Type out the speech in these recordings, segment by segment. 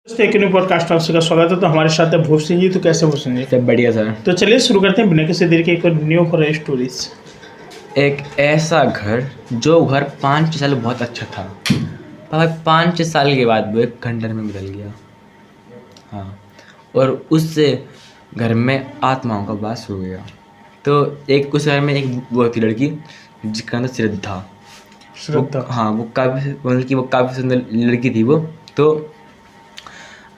दोस्तों एक new podcast आपका स्वागत है। तो हमारे साथ है भूप सिंह जी। तो कैसे भूप सिंह जी? सब बढ़िया सर। तो चलिए शुरू करते हैं बिना किसी देरी के एक न्यू हॉरर स्टोरीज। एक ऐसा घर जो घर 5 साल बहुत अच्छा था, पर 5 साल के बाद वो एक खंडर में बदल गया। हाँ, और उससे घर में आत्माओं का वास हो गया। तो एक उस घर में एक वो थी लड़की जिसका नाम था श्रद्धा। हाँ, वो काफ़ी मतलब कि वो काफ़ी सुंदर लड़की थी वो। तो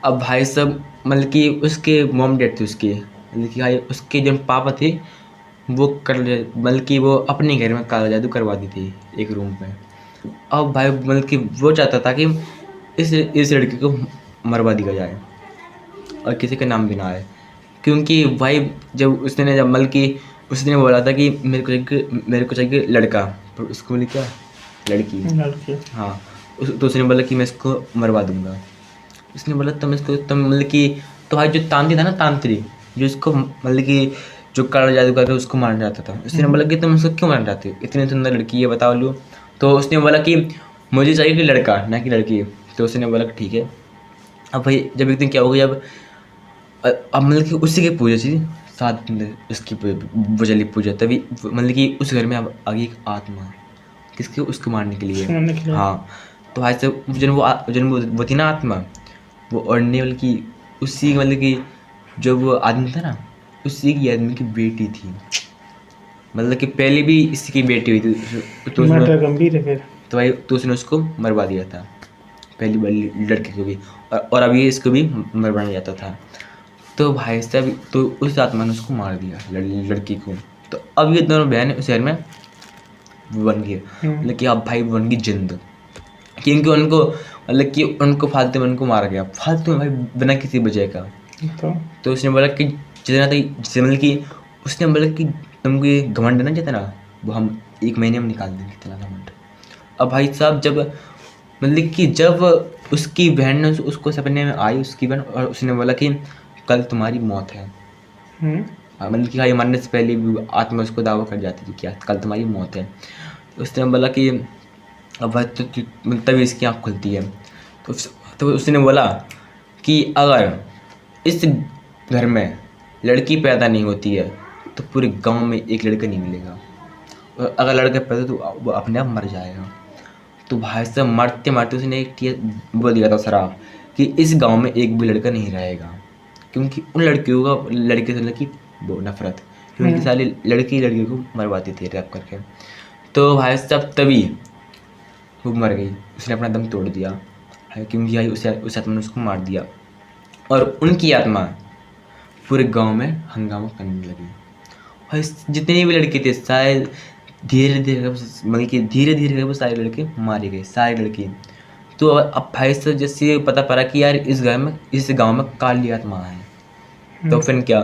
अब भाई साहब मतलब कि उसके मॉम डेड थी उसकी, मतलब कि भाई उसके जो पापा थे वो मतलब कि वो अपने घर में काला जादू करवा दी थी एक रूम पे। अब भाई मतलब कि वो चाहता था कि इस लड़की को मरवा दिया जाए और किसी का नाम भी ना आए, क्योंकि भाई जब मतलब कि उसने बोला था कि मेरे को चाहिए लड़का, पर उसको बोली क्या लड़की। हाँ, तो उसने बोला कि मैं इसको मरवा दूंगा। उसने बोला तुम मतलब कि तो भाई जो तांत्रिक था ना, तांत्रिक जो इसको मतलब कि जो काला जादू करके उसको मारना चाहता था, उसने बोला कि तुम इसको क्यों मारना चाहते हो, इतनी सुंदर लड़की है बताओ लो। तो उसने बोला कि मुझे चाहिए कि लड़का ना कि लड़की। तो उसने बोला कि ठीक है। अब भाई जब एक दिन क्या हो गया, अब मतलब कि उसी की पूजा थी 7 दिन उसकी बजली पूजा, तभी मतलब कि उस घर में अब आगे एक आत्मा किसके उसको मारने के लिए। हाँ, तो भाई साहब जन वो थी ना आत्मा, वो अर्निवल की उसी मतलब कि जो वो आदमी था ना, उसी की आदमी की बेटी थी। मतलब कि पहले भी इसी की बेटी हुई थी, तो गंभीर है फिर। तो भाई तो उसने उसको मरवा दिया था पहली बार लड़के को भी, और अभी इसको भी मरवाना जाता था। तो भाई साहब तो उस आत्मा ने उसको मार दिया लड़की को। तो अब ये दोनों बहन उस शहर में बन गए, मतलब कि अब भाई बन गई जिंद, क्योंकि उनको मतलब कि उनको फालतू में उनको मारा गया, फालतू में भाई बिना किसी वजह का। तो उसने बोला कि जितना जैसे मतलब कि उसने बोला कि तुमको ये घमंड है ना जितना, वो हम 1 महीने में निकाल देंगे इतना घमंड। अब भाई साहब जब मतलब कि जब उसकी बहन ने उसको सपने में आई उसकी बहन, और उसने बोला कि कल तुम्हारी मौत है। मतलब कि भाई मरने से पहले भी आत्मा उसको दावा कर जाती थी कि कल तुम्हारी मौत है। तो उसने बोला कि अब भाई तो तभी इसकी आँख खुलती है। तो उसने बोला कि अगर इस घर में लड़की पैदा नहीं होती है तो पूरे गांव में एक लड़का नहीं मिलेगा, और अगर लड़का पैदा तो वो अपने आप मर जाएगा। तो भाई साहब मरते मरते उसने एक बोल दिया था शराब कि इस गांव में एक भी लड़का नहीं रहेगा, क्योंकि उन लड़कियों का लड़के से लड़की वो नफरत, क्योंकि सारी लड़कियों को मरवाती थी रैप करके। तो भाई साहब तभी वो मर गई, उसने अपना दम तोड़ दिया, क्योंकि भाई उस आत्मा ने उसको मार दिया, और उनकी आत्मा पूरे गांव में हंगामा करने लगी। और जितने भी लड़के थे सारे धीरे धीरे मतलब कि धीरे धीरे वो सारे लड़के मारे गए, सारे लड़के। तो अब भाई साहब जैसे पता पड़ा कि यार इस गांव में काली आत्मा है। तो फिर क्या,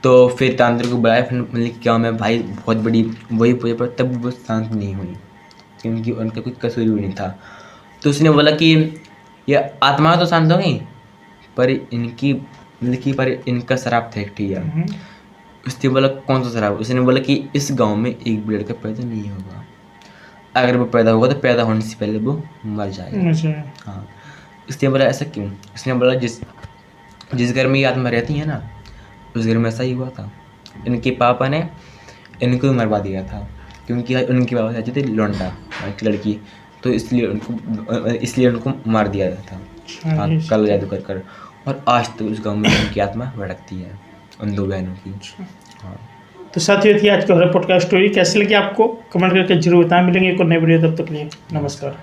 तो फिर तांत्रिक को बुलाया, फिर मतलब गाँव में भाई बहुत बड़ी वही पूजा, पर तब वो शांत नहीं हुई, क्योंकि उनका कुछ कसूर भी नहीं था। तो उसने बोला कि ये आत्मा तो शांत हो गई, पर इनका शराब फैक्ट्री है। उसने बोला कौन सा शराब? उसने बोला कि इस गांव में एक भी लड़का पैदा नहीं होगा, अगर वो पैदा होगा तो पैदा होने से पहले वो मर जाएगा। हाँ, उसने बोला ऐसा क्यों? उसने बोला जिस घर में ये आत्मा रहती है ना, उस घर में ऐसा ही हुआ था। इनके पापा ने इनको भी मरवा दिया था, क्योंकि उनके पापा चाहते थे लौंडा लड़की, तो इसलिए उनको मार दिया था। हाँ, काला जादू कर। और आज तो उस गांव में उनकी आत्मा भड़कती है, उन 2 बहनों की। हाँ, तो साथियों थी आज की हॉरर पॉडकास्ट स्टोरी। कैसे लगी आपको कमेंट करके जरूर बताएं। मिलेंगे एक और नए वीडियो, तब तक के लिए नमस्कार।